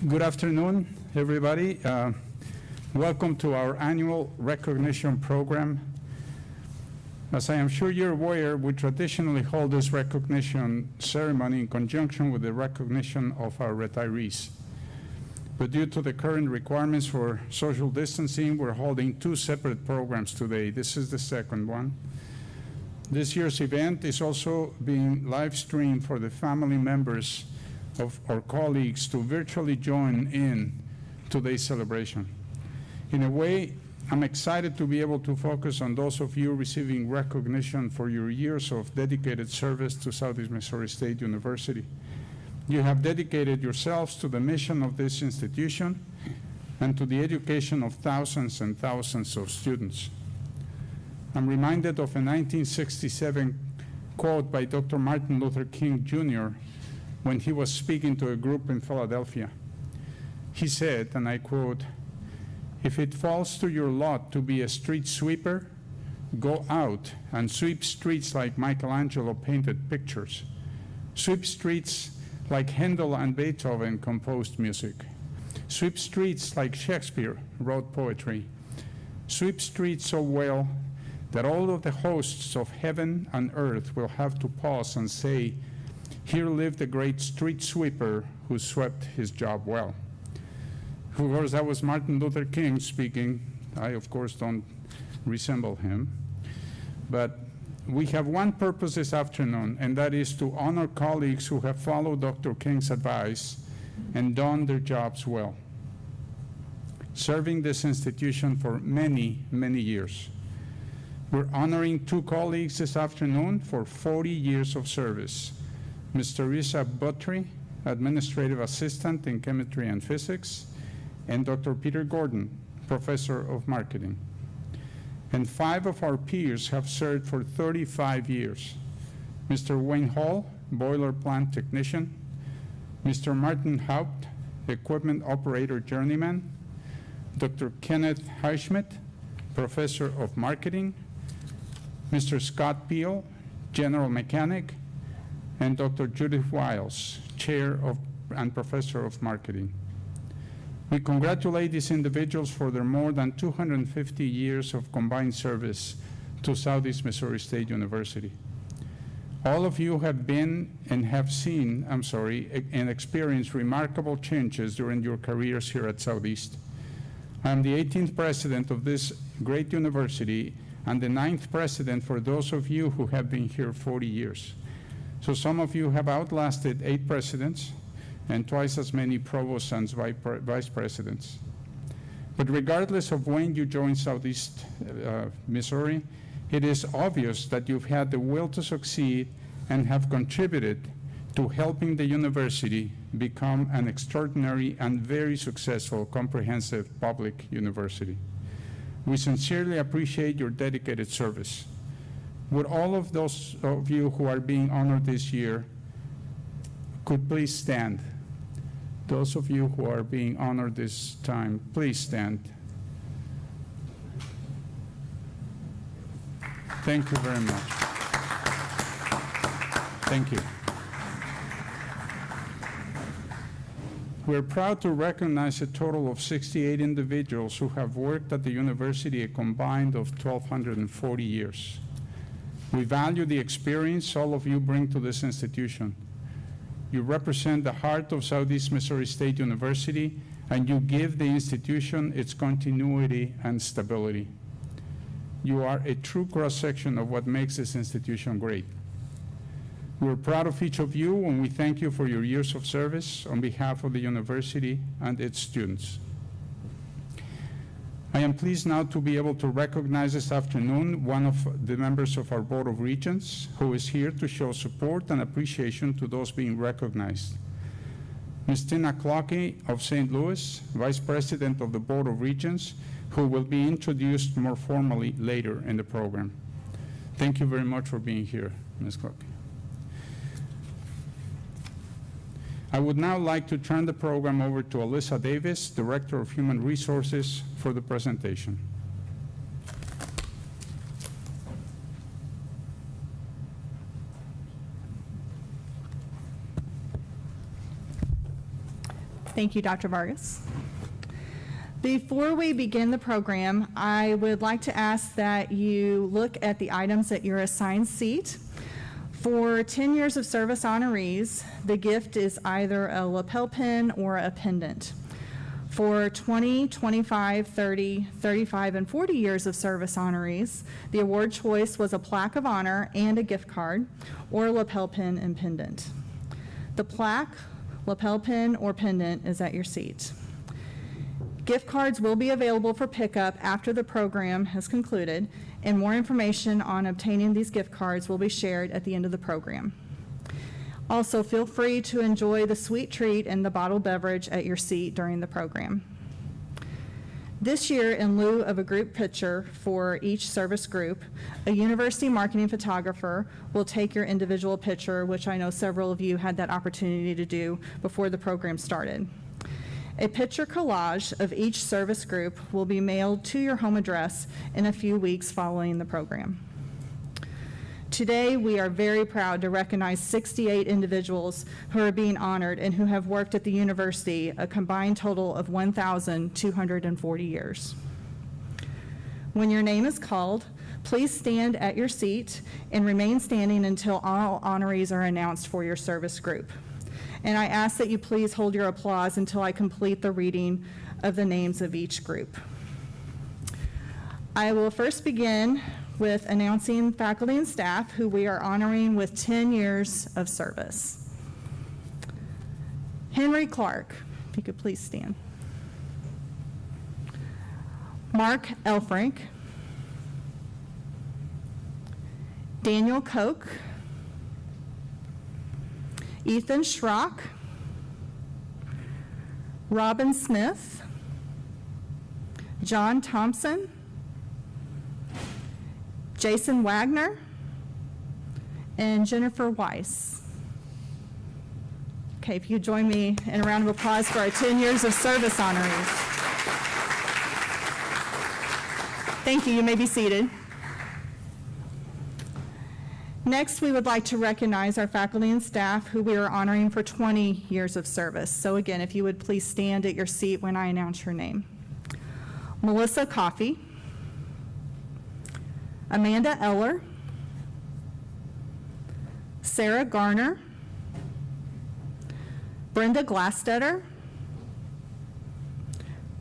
Good afternoon, everybody. Welcome to our annual recognition program. As I am sure you're aware, we traditionally hold this recognition ceremony in conjunction with the recognition of our retirees. But due to the current requirements for social distancing, we're holding two separate programs today. This is the second one. This year's event is also being live streamed for the family members of our colleagues to virtually join in today's celebration. In a way, I'm excited to be able to focus on those of you receiving recognition for your years of dedicated service to Southeast Missouri State University. You have dedicated yourselves to the mission of this institution and to the education of thousands and thousands of students. I'm reminded of a 1967 quote by Dr. Martin Luther King Jr. when he was speaking to a group in Philadelphia. He said, and I quote, "If it falls to your lot to be a street sweeper, go out and sweep streets like Michelangelo painted pictures. Sweep streets like Handel and Beethoven composed music. Sweep streets like Shakespeare wrote poetry. Sweep streets so well that all of the hosts of heaven and earth will have to pause and say, 'Here lived a great street sweeper who swept his job well.'" Of course, that was Martin Luther King speaking. I, of course, don't resemble him. But we have one purpose this afternoon, and that is to honor colleagues who have followed Dr. King's advice and done their jobs well, serving this institution for many, many years. We're honoring two colleagues this afternoon for 40 years of service. Ms. Teresa Buttrey, Administrative Assistant in Chemistry and Physics, and Dr. Peter Gordon, Professor of Marketing. And 5 of our peers have served for 35 years. Mr. Wayne Hall, Boiler Plant Technician, Mr. Martin Haupt, Equipment Operator Journeyman, Dr. Kenneth Highschmidt, Professor of Marketing, Mr. Scott Peel, General Mechanic, and Dr. Judith Wiles, Chair of and Professor of Marketing. We congratulate these individuals for their more than 250 years of combined service to Southeast Missouri State University. All of you have been and have seen, and experienced remarkable changes during your careers here at Southeast. I am the 18th president of this great university and the 9th president for those of you who have been here 40 years. So some of you have outlasted 8 presidents and twice as many provosts and vice presidents. But regardless of when you joined Southeast Missouri, it is obvious that you've had the will to succeed and have contributed to helping the university become an extraordinary and very successful comprehensive public university. We sincerely appreciate your dedicated service. Would all of those of you who are being honored this year could please stand? Those of you who are being honored this time, please stand. Thank you very much. Thank you. We're proud to recognize a total of 68 individuals who have worked at the university a combined of 1,240 years. We value the experience all of you bring to this institution. You represent the heart of Southeast Missouri State University, and you give the institution its continuity and stability. You are a true cross-section of what makes this institution great. We're proud of each of you, and we thank you for your years of service on behalf of the university and its students. I am pleased now to be able to recognize this afternoon one of the members of our Board of Regents who is here to show support and appreciation to those being recognized. Ms. Tina Clockey of St. Louis, Vice President of the Board of Regents, who will be introduced more formally later in the program. Thank you very much for being here, Ms. Clockey. I would now like to turn the program over to Alyssa Davis, Director of Human Resources, for the presentation. Thank you, Dr. Vargas. Before we begin the program, I would like to ask that you look at the items at your assigned seat. For 10 years of service honorees, the gift is either a lapel pin or a pendant. For 20, 25, 30, 35, and 40 years of service honorees, the award choice was a plaque of honor and a gift card, or a lapel pin and pendant. The plaque, lapel pin, or pendant is at your seat. Gift cards will be available for pickup after the program has concluded, and more information on obtaining these gift cards will be shared at the end of the program. Also, feel free to enjoy the sweet treat and the bottled beverage at your seat during the program. This year, in lieu of a group picture for each service group, a university marketing photographer will take your individual picture, which I know several of you had that opportunity to do before the program started. A picture collage of each service group will be mailed to your home address in a few weeks following the program. Today, we are very proud to recognize 68 individuals who are being honored and who have worked at the university a combined total of 1,240 years. When your name is called, please stand at your seat and remain standing until all honorees are announced for your service group. And I ask that you please hold your applause until I complete the reading of the names of each group. I will first begin with announcing faculty and staff who we are honoring with 10 years of service. Henry Clark, if you could please stand. Mark Elfrink. Daniel Koch. Ethan Schrock. Robin Smith. John Thompson. Jason Wagner, and Jennifer Weiss. Okay, if you join me in a round of applause for our 10 years of service honorees. Thank you, you may be seated. Next, we would like to recognize our faculty and staff who we are honoring for 20 years of service. So again, if you would please stand at your seat when I announce your name. Melissa Coffey. Amanda Eller, Sarah Garner, Brenda Glastetter,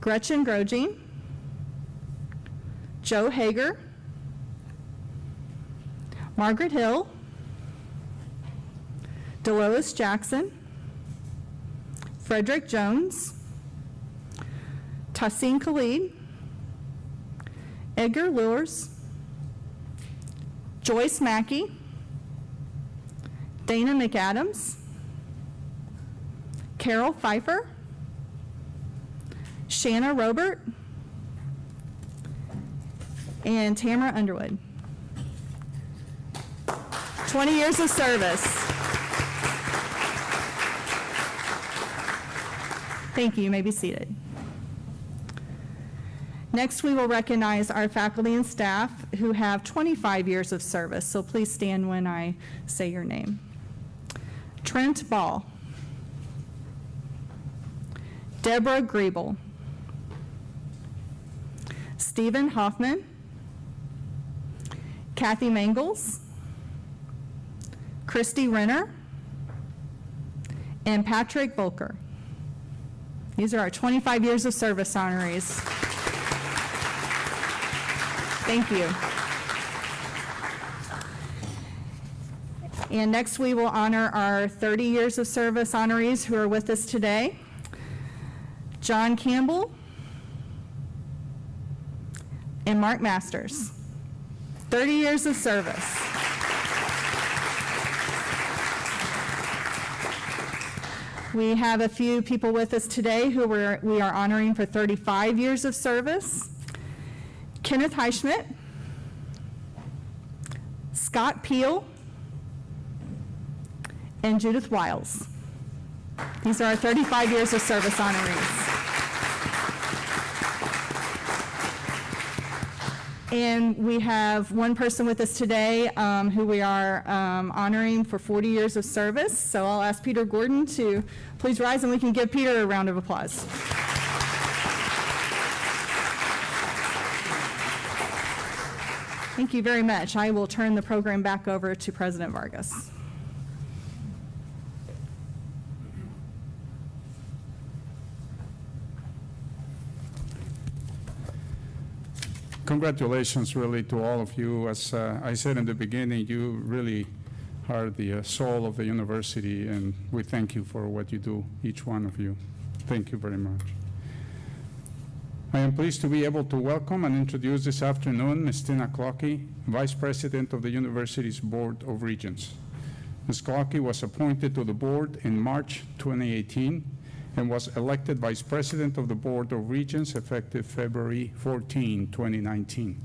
Gretchen Grogine, Joe Hager, Margaret Hill, Delois Jackson, Frederick Jones, Tassin Khalid, Edgar Lures, Joyce Mackey, Dana McAdams, Carol Pfeiffer, Shanna Robert, and Tamara Underwood. 20 years of service. Thank you. You may be seated. Next, we will recognize our faculty and staff who have 25 years of service, so please stand when I say your name. Trent Ball. Deborah Griebel. Stephen Hoffman. Kathy Mangles. Christy Renner. And Patrick Volker. These are our 25 years of service honorees. Thank you. And next we will honor our 30 years of service honorees who are with us today. John Campbell and Mark Masters. 30 years of service. We have a few people with us today who we are honoring for 35 years of service. Kenneth Heischmidt, Scott Peel, and Judith Wiles. These are our 35 years of service honorees. And we have one person with us today who we are honoring for 40 years of service. So I'll ask Peter Gordon to please rise, and we can give Peter a round of applause. Thank you very much. I will turn the program back over to President Vargas. Congratulations, really, to all of you. As I said in the beginning, you really are the soul of the university, and we thank you for what you do, each one of you. Thank you very much. I am pleased to be able to welcome and introduce this afternoon Ms. Tina Clockie, Vice President of the university's Board of Regents. Ms. Clockie was appointed to the board in March 2018 and was elected Vice President of the Board of Regents effective February 14, 2019.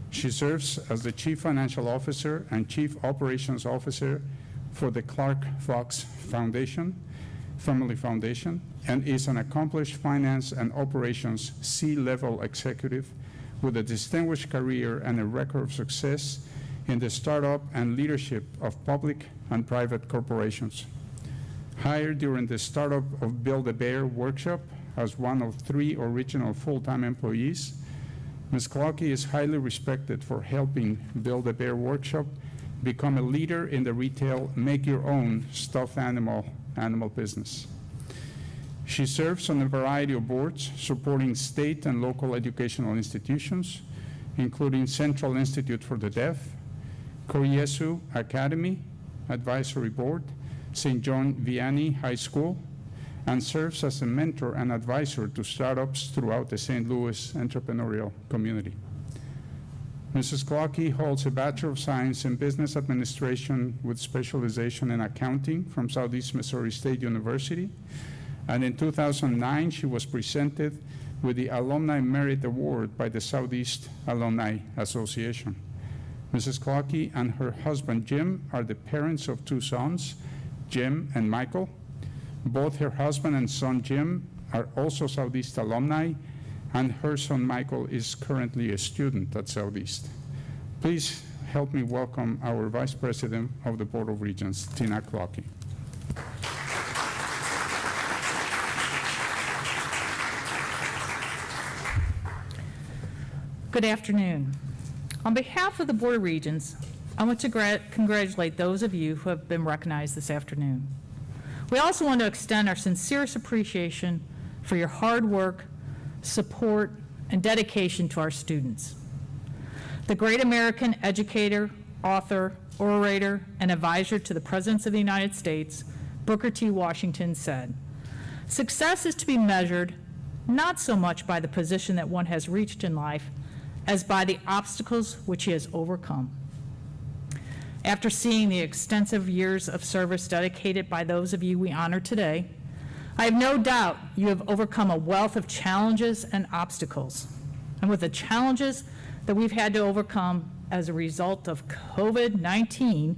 She serves as the Chief Financial Officer and Chief Operations Officer for the Clark Fox Family Foundation, and is an accomplished finance and operations C-level executive with a distinguished career and a record of success in the startup and leadership of public and private corporations. Hired during the startup of Build-A-Bear workshop as one of 3 original full-time employees, Ms. Clockie is highly respected for helping Build-A-Bear workshop become a leader in the retail make-your-own stuffed animal business. She serves on a variety of boards supporting state and local educational institutions, including Central Institute for the Deaf, Koryesu Academy Advisory Board, St. John Vianney High School, and serves as a mentor and advisor to startups throughout the St. Louis entrepreneurial community. Mrs. Clockie holds a Bachelor of Science in Business Administration with specialization in accounting from Southeast Missouri State University, and in 2009 she was presented with the Alumni Merit Award by the Southeast Alumni Association. Mrs. Clockie and her husband Jim are the parents of 2 sons, Jim and Michael. Both her husband and son Jim are also Southeast alumni, and her son Michael is currently a student at Southeast. Please help me welcome our Vice President of the Board of Regents, Tina Clockie. Good afternoon. On behalf of the Board of Regents, I want to congratulate those of you who have been recognized this afternoon. We also want to extend our sincerest appreciation for your hard work, support, and dedication to our students. The great American educator, author, orator, and advisor to the Presidents of the United States, Booker T. Washington, said, "Success is to be measured not so much by the position that one has reached in life as by the obstacles which he has overcome." After seeing the extensive years of service dedicated by those of you we honor today, I have no doubt you have overcome a wealth of challenges and obstacles. And with the challenges that we've had to overcome as a result of COVID-19,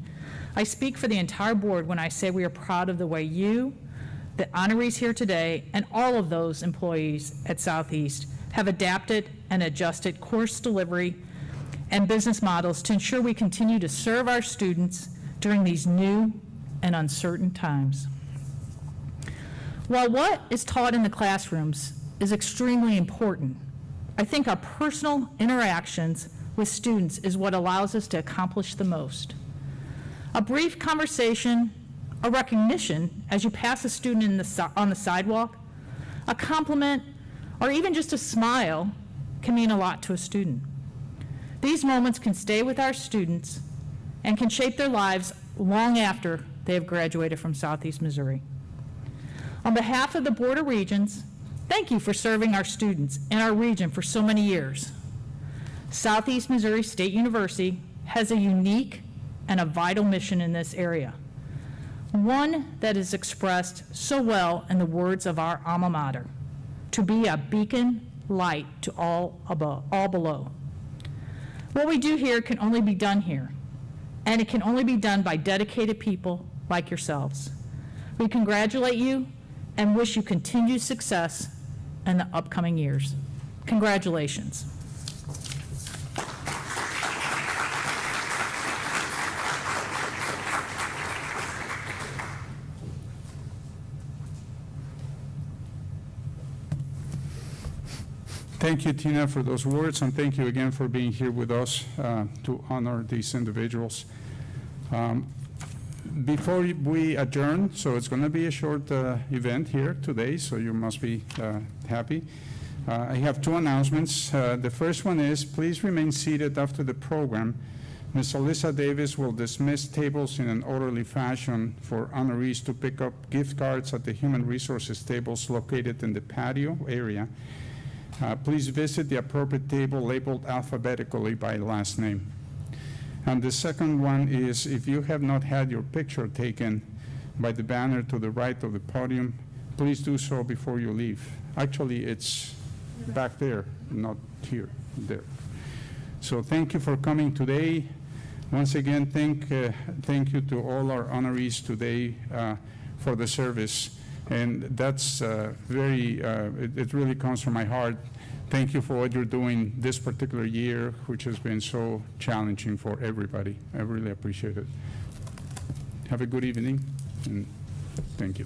I speak for the entire board when I say we are proud of the way you, the honorees here today, and all of those employees at Southeast have adapted and adjusted course delivery and business models to ensure we continue to serve our students during these new and uncertain times. While what is taught in the classrooms is extremely important, I think our personal interactions with students is what allows us to accomplish the most. A brief conversation, a recognition as you pass a student on the sidewalk, a compliment, or even just a smile can mean a lot to a student. These moments can stay with our students and can shape their lives long after they have graduated from Southeast Missouri. On behalf of the Board of Regents, thank you for serving our students and our region for so many years. Southeast Missouri State University has a unique and a vital mission in this area, one that is expressed so well in the words of our alma mater, to be a beacon light to all below. What we do here can only be done here, and it can only be done by dedicated people like yourselves. We congratulate you and wish you continued success in the upcoming years. Congratulations. Thank you, Tina, for those words, and thank you again for being here with us to honor these individuals. Before we adjourn, so it's going to be a short event here today, so you must be happy. I have two announcements. The first one is, please remain seated after the program. Ms. Alyssa Davis will dismiss tables in an orderly fashion for honorees to pick up gift cards at the Human Resources tables located in the patio area. Please visit the appropriate table labeled alphabetically by last name. And the second one is, if you have not had your picture taken by the banner to the right of the podium, please do so before you leave. Actually, it's back there, not here, there. So thank you for coming today. Once again, thank you to all our honorees today for the service. And that's it really comes from my heart. Thank you for what you're doing this particular year, which has been so challenging for everybody. I really appreciate it. Have a good evening, and thank you.